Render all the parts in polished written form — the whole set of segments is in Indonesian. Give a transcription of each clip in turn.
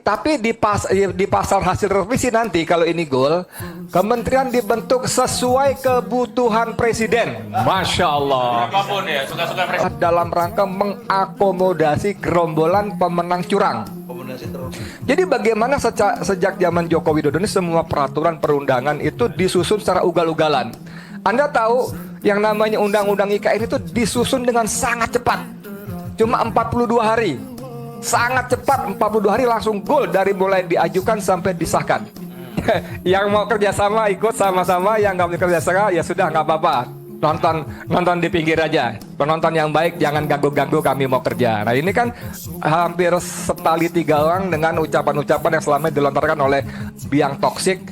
tapi di pasal hasil revisi nanti kalau ini goal, kementerian dibentuk sesuai kebutuhan presiden. Masya Allah. Apapun ya, suka-suka presiden. Dalam rangka mengakomodasi gerombolan pemenang curang. Jadi bagaimana sejak zaman Joko Widodo ini semua peraturan perundangan itu disusun secara ugal-ugalan. Anda tahu yang namanya Undang-Undang IKN itu disusun dengan sangat cepat. Cuma 42 hari. Sangat cepat, 42 hari langsung goal dari mulai diajukan sampai disahkan. Yang mau kerjasama ikut sama-sama, yang nggak mau kerjasama ya sudah nggak apa-apa. Nonton di pinggir aja. Penonton yang baik jangan ganggu-ganggu, kami mau kerja. Nah ini kan hampir setali tiga orang dengan ucapan-ucapan yang selama ini dilontarkan oleh biang toksik.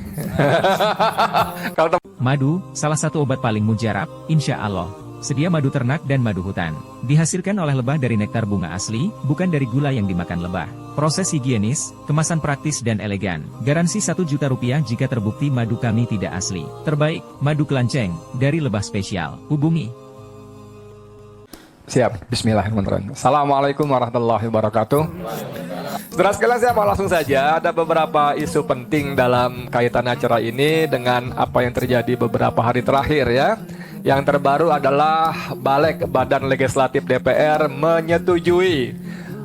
Madu, salah satu obat paling mujarab, insya Allah. Sedia madu ternak dan madu hutan. Dihasilkan oleh lebah dari nektar bunga asli, bukan dari gula yang dimakan lebah. Proses higienis, kemasan praktis dan elegan. Garansi 1 juta rupiah jika terbukti madu kami tidak asli. Terbaik, madu kelanceng, dari lebah spesial. Hubungi. Siap, bismillahirrahmanirrahim. Assalamualaikum warahmatullahi wabarakatuh. Saudara sekalian, saya mau langsung saja. Ada beberapa isu penting dalam kaitan acara ini dengan apa yang terjadi beberapa hari terakhir ya. Yang terbaru adalah Balik Badan Legislatif DPR menyetujui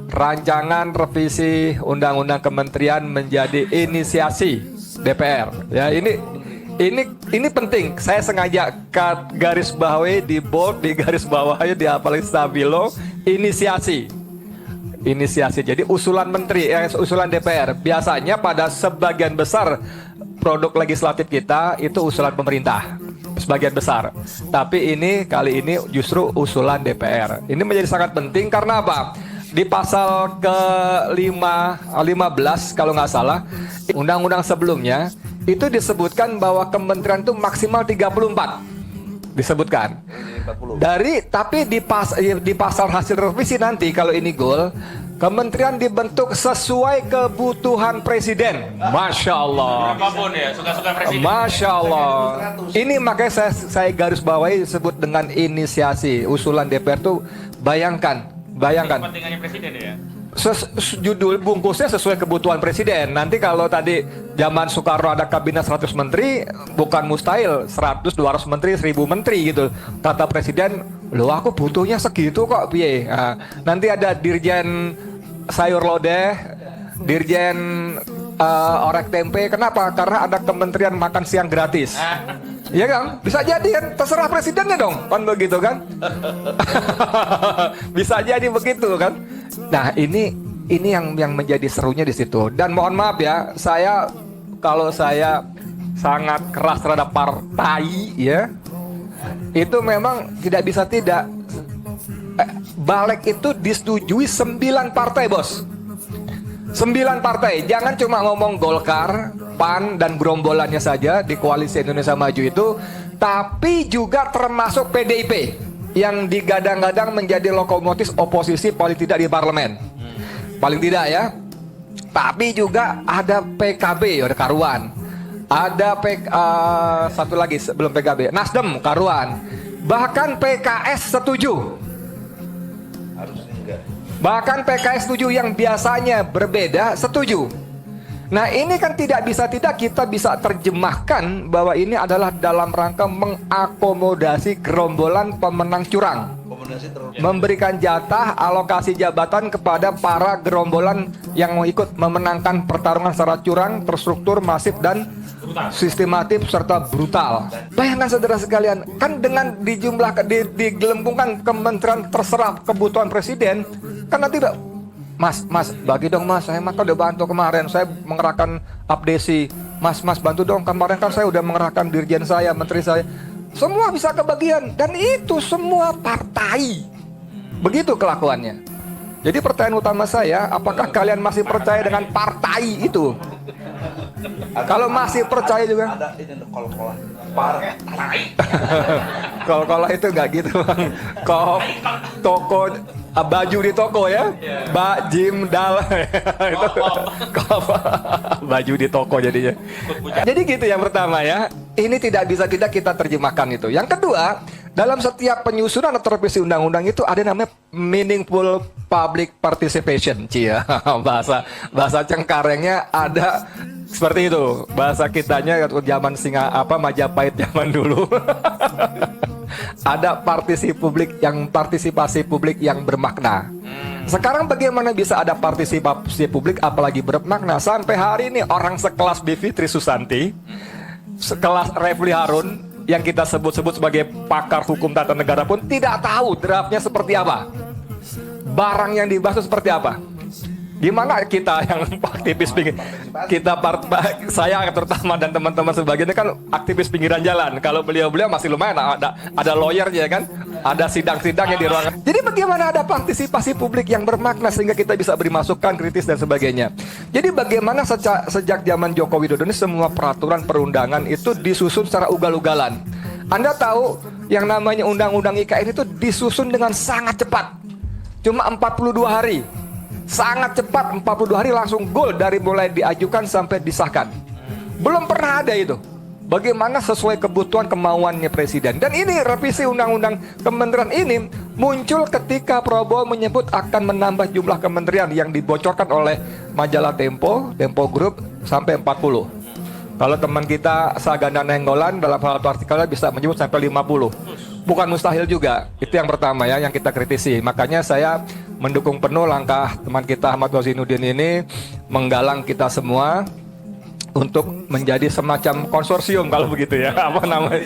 rancangan revisi Undang-Undang Kementerian menjadi inisiasi DPR. Ya, ini penting. Saya sengaja garis bawahi di bold, di garis bawahi di apalagi stabilo inisiasi. Jadi usulan menteri, usulan DPR. Biasanya pada sebagian besar produk legislatif kita itu usulan pemerintah. Sebagian besar. Tapi kali ini justru usulan DPR. Ini menjadi sangat penting karena apa? Di pasal ke-15 kalau nggak salah, undang-undang sebelumnya itu disebutkan bahwa kementerian itu maksimal 34. Disebutkan. Tapi di pasal hasil revisi nanti kalau ini goal, kementerian dibentuk sesuai kebutuhan presiden. Masya Allah. Apapun ya, suka-suka presiden. Masya Allah. Ini makanya saya garis bawahi disebut dengan inisiasi. Usulan DPR tuh bayangkan. Kepentingannya presiden ya. Judul bungkusnya sesuai kebutuhan presiden. Nanti kalau tadi zaman Soekarno ada kabinet 100 menteri, bukan mustahil 100, 200 menteri, 1000 menteri gitu. Kata presiden, loh aku butuhnya segitu kok piye. Nah, nanti ada dirjen sayur lodeh, dirjen orek tempe. Kenapa? Karena ada kementerian makan siang gratis. Iya kan? Bisa jadi kan? Terserah presidennya dong. Kan begitu kan? Bisa jadi begitu kan? Nah, ini yang menjadi serunya di situ. Dan mohon maaf ya, kalau saya sangat keras terhadap partai ya. Itu memang tidak bisa tidak. Balik itu disetujui 9 partai, Bos. 9 partai. Jangan cuma ngomong Golkar, PAN dan gerombolannya saja di Koalisi Indonesia Maju itu, tapi juga termasuk PDIP yang digadang-gadang menjadi lokomotif oposisi paling tidak di parlemen. Paling tidak ya. Tapi juga ada PKB, ada karuan. Ada satu lagi sebelum PKB, Nasdem karuan. Bahkan PKS setuju. Bahkan PKS setuju, yang biasanya berbeda setuju. Nah ini kan tidak kita bisa terjemahkan bahwa ini adalah dalam rangka mengakomodasi gerombolan pemenang curang, memberikan jatah alokasi jabatan kepada para gerombolan yang mau ikut memenangkan pertarungan secara curang, terstruktur, masif dan sistematif serta brutal. Bayangkan saudara sekalian, kan dengan digelembungkan kementerian terserah kebutuhan presiden, kan nanti Mas, bagi dong Mas, saya maka udah bantu kemarin, saya mengerahkan abdesi. Mas, bantu dong, kemarin kan saya udah mengerahkan dirjen saya, menteri saya. Semua bisa kebagian, dan itu semua partai. Begitu kelakuannya. Jadi pertanyaan utama saya, apakah kalian masih percaya dengan partai itu? Kalau masih percaya juga. Ada ini kol-kolan partai. Kol-kolan itu nggak gitu, Bang. Toko baju di toko ya, Jim Dal itu baju di toko jadinya. Jadi gitu yang pertama ya. Ini tidak kita terjemahkan itu. Yang kedua, dalam setiap penyusunan atau revisi undang-undang itu ada namanya meaningful public participation, cia. bahasa cengkarengnya ada seperti itu. Bahasa kitanya zaman Majapahit zaman dulu. Ada partisipasi publik yang bermakna. Sekarang bagaimana bisa ada partisipasi publik apalagi bermakna? Sampai hari ini orang sekelas Bivitri Susanti, sekelas Refli Harun yang kita sebut-sebut sebagai pakar hukum tata negara pun tidak tahu draftnya seperti apa. Barang yang dibahas itu seperti apa. Gimana kita yang aktivis pinggir, saya terutama dan teman-teman sebagiannya kan aktivis pinggiran jalan. Kalau beliau-beliau masih lumayan ada lawyernya kan, ada sidang-sidangnya di ruangan. Jadi bagaimana ada partisipasi publik yang bermakna sehingga kita bisa beri masukan kritis dan sebagainya. Jadi bagaimana sejak zaman Joko Widodo ini semua peraturan perundangan itu disusun secara ugal-ugalan. Anda tahu yang namanya undang-undang IKN itu disusun dengan sangat cepat. Cuma 42 hari. Sangat cepat, 42 hari langsung goal dari mulai diajukan sampai disahkan. Belum pernah ada itu. Bagaimana sesuai kebutuhan kemauannya presiden. Dan ini revisi undang-undang kementerian ini muncul ketika Prabowo menyebut akan menambah jumlah kementerian yang dibocorkan oleh majalah Tempo Group sampai 40. Kalau teman kita Sagana Nenggolan dalam salah satu artikelnya bisa menyebut sampai 50. Bukan mustahil juga. Itu yang pertama ya yang kita kritisi. Makanya saya mendukung penuh langkah teman kita Ahmad Wazinuddin ini menggalang kita semua untuk menjadi semacam konsorsium kalau begitu ya. Apa namanya?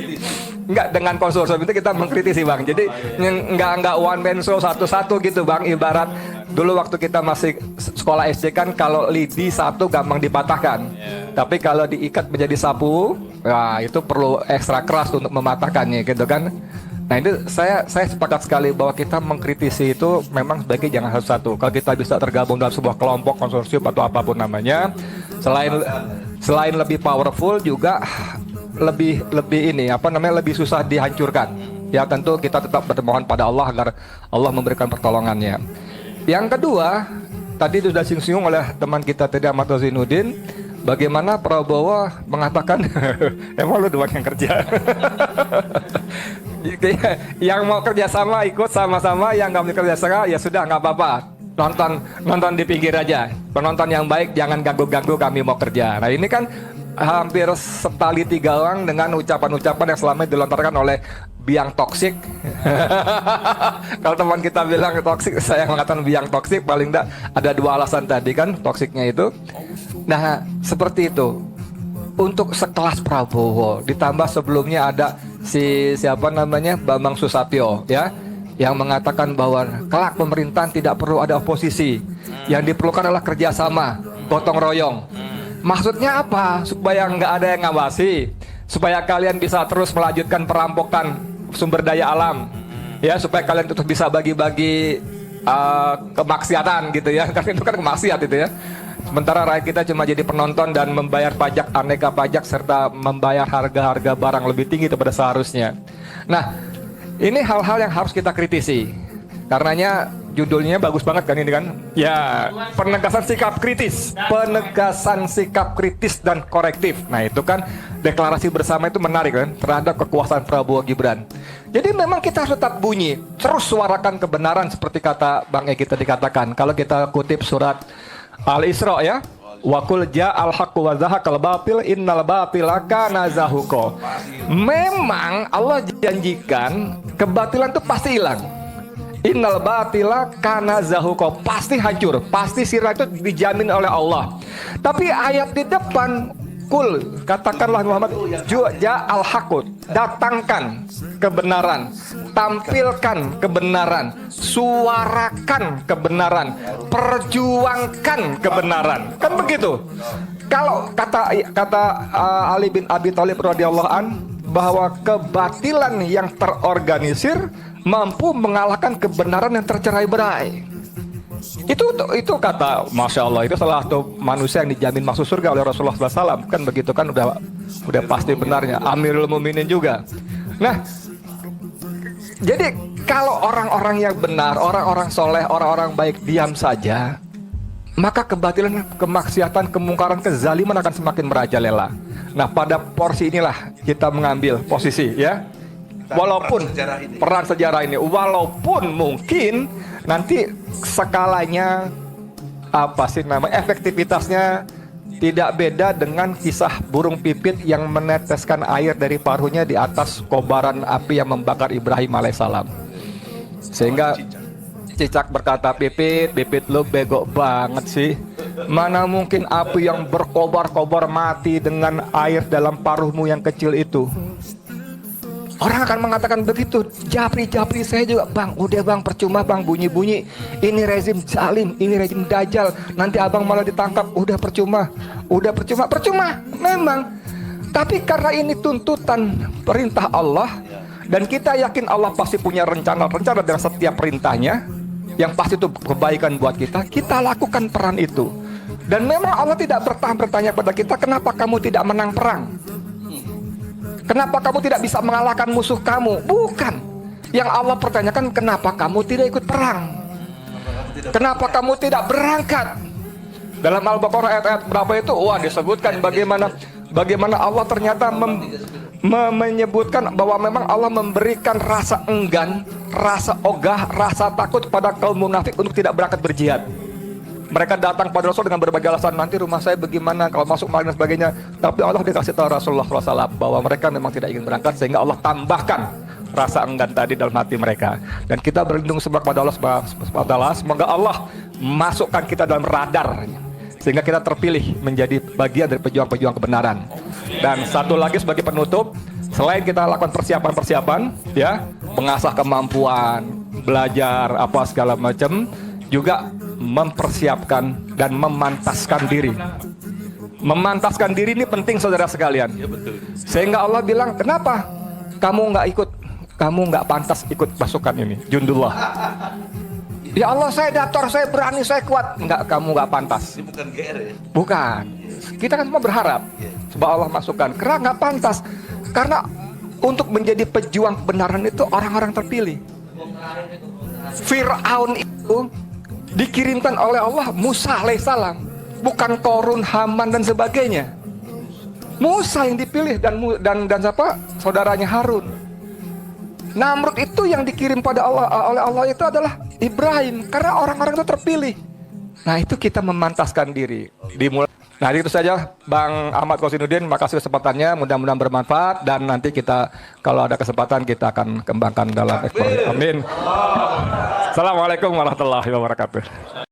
Enggak, dengan konsorsium itu kita mengkritisi Bang. Jadi enggak one man show satu-satu gitu Bang. Ibarat dulu waktu kita masih sekolah SD kan kalau lidi satu gampang dipatahkan. Tapi kalau diikat menjadi sapu, wah itu perlu ekstra keras untuk mematahkannya gitu kan. Nah itu saya sepakat sekali bahwa kita mengkritisi itu memang sebaiknya jangan satu. Kalau kita bisa tergabung dalam sebuah kelompok konsorsium atau apapun namanya, selain lebih powerful juga lebih lebih susah dihancurkan. Ya tentu kita tetap bermohon pada Allah agar Allah memberikan pertolongannya. Yang kedua, tadi sudah disinggung oleh teman kita tadi Ahmad Wazinuddin, bagaimana Prabowo mengatakan emang lu doang yang kerja. Yang mau kerjasama ikut sama-sama, yang nggak mau kerjasama ya sudah nggak apa-apa, nonton di pinggir aja. Penonton yang baik jangan ganggu-ganggu, kami mau kerja. Nah ini kan hampir setali tiga orang dengan ucapan-ucapan yang selama dilontarkan oleh biang toksik. Kalau teman kita bilang toksik, saya mengatakan biang toksik. Paling enggak ada dua alasan tadi kan toksiknya itu. Nah seperti itu. Untuk sekelas Prabowo, ditambah sebelumnya ada siapa namanya Bambang Susatyo ya, yang mengatakan bahwa kelak pemerintahan tidak perlu ada oposisi, yang diperlukan adalah kerjasama, gotong royong. Maksudnya apa? Supaya nggak ada yang ngawasi, supaya kalian bisa terus melanjutkan perampokan sumber daya alam, ya supaya kalian terus bisa bagi-bagi kemaksiatan gitu ya, kan itu kan kemaksiat itu ya. Sementara rakyat kita cuma jadi penonton dan membayar pajak, aneka pajak, serta membayar harga-harga barang lebih tinggi daripada seharusnya. Nah, ini hal-hal yang harus kita kritisi. Karenanya judulnya bagus banget kan ini kan? Ya, penegasan sikap kritis. Penegasan sikap kritis dan korektif. Nah, itu kan deklarasi bersama itu menarik kan? Terhadap kekuasaan Prabowo Gibran. Jadi memang kita harus tetap bunyi. Terus suarakan kebenaran seperti kata Bang Eki tadi dikatakan. Kalau kita kutip surat Al-Isra ya, wa qul ja'al haqqu wa zahaqal batil innal batila kana zahuqa. Memang Allah janjikan kebatilan itu pasti hilang. Innal batila kana zahuqa, pasti hancur, pasti sirna itu dijamin oleh Allah. Tapi ayat di depan kul, katakanlah Muhammad, ja'al haqqu, datangkan kebenaran, tampilkan kebenaran, suarakan kebenaran, perjuangkan kebenaran. Kan begitu. Kalau kata Ali bin Abi Thalib radhiyallahu an bahwa kebatilan yang terorganisir mampu mengalahkan kebenaran yang tercerai-berai. Itu kata Masya Allah, itu salah satu manusia yang dijamin masuk surga oleh Rasulullah SAW. Kan begitu kan udah pasti benarnya. Amirul Mukminin juga. Nah, jadi kalau orang-orang yang benar, orang-orang soleh, orang-orang baik diam saja, maka kebatilan, kemaksiatan, kemungkaran, kezaliman akan semakin merajalela. Nah pada porsi inilah kita mengambil posisi ya. Walaupun peran sejarah ini. walaupun mungkin nanti skalanya efektivitasnya tidak beda dengan kisah burung pipit yang meneteskan air dari paruhnya di atas kobaran api yang membakar Ibrahim alaihissalam. Sehingga cicak berkata, Pipit lu bego banget sih. Mana mungkin api yang berkobar-kobar mati dengan air dalam paruhmu yang kecil itu. Orang akan mengatakan begitu. Japri saya juga, bang, udah bang, percuma bang, bunyi-bunyi. Ini rezim zalim, ini rezim dajjal. Nanti abang malah ditangkap, udah percuma, memang. Tapi karena ini tuntutan perintah Allah, dan kita yakin Allah pasti punya rencana-rencana dengan setiap perintahnya, yang pasti itu kebaikan buat kita, kita lakukan peran itu. Dan memang Allah tidak bertanya pada kita, kenapa kamu tidak menang perang? Kenapa kamu tidak bisa mengalahkan musuh kamu? Bukan. Yang Allah pertanyakan, kenapa kamu tidak ikut perang? Kenapa kamu tidak berangkat? Dalam Al-Baqarah ayat-ayat berapa itu? Wah, disebutkan bagaimana Allah ternyata menyebutkan bahwa memang Allah memberikan rasa enggan, rasa ogah, rasa takut pada kaum munafik untuk tidak berangkat berjihad. Mereka datang pada Rasul dengan berbagai alasan, nanti rumah saya bagaimana kalau masuk maling dan sebagainya. Tapi Allah dikasih tahu Rasulullah SAW bahwa mereka memang tidak ingin berangkat, sehingga Allah tambahkan rasa enggan tadi dalam hati mereka. Dan kita berlindung kepada Allah SWT, semoga Allah masukkan kita dalam radar, sehingga kita terpilih menjadi bagian dari pejuang-pejuang kebenaran. Dan satu lagi sebagai penutup, selain kita lakukan persiapan-persiapan, ya, mengasah kemampuan, belajar apa segala macam, juga mempersiapkan dan memantaskan diri. Memantaskan diri ini penting, saudara sekalian. Sehingga Allah bilang, kenapa kamu nggak pantas ikut pasukan ini, Jundullah. Ya Allah, saya dator, saya berani, saya kuat. Kamu nggak pantas. Ini bukan GR ya? Bukan. Kita kan semua berharap supaya Allah masukkan. Karena nggak pantas. Karena untuk menjadi pejuang kebenaran itu orang-orang terpilih. Fir'aun itu dikirimkan oleh Allah Musa alaihissalam, bukan Korun, Haman dan sebagainya. Musa yang dipilih dan siapa? Saudaranya Harun. Namrud itu yang dikirim pada Allah oleh Allah itu adalah Ibrahim, karena orang-orang itu terpilih. Nah, itu kita memantaskan diri. Nah, itu saja Bang Ahmad Kosinuddin, makasih kesempatannya, mudah-mudahan bermanfaat, dan nanti kita kalau ada kesempatan kita akan kembangkan dalam eksplorasi. Amin. Assalamualaikum warahmatullahi wabarakatuh.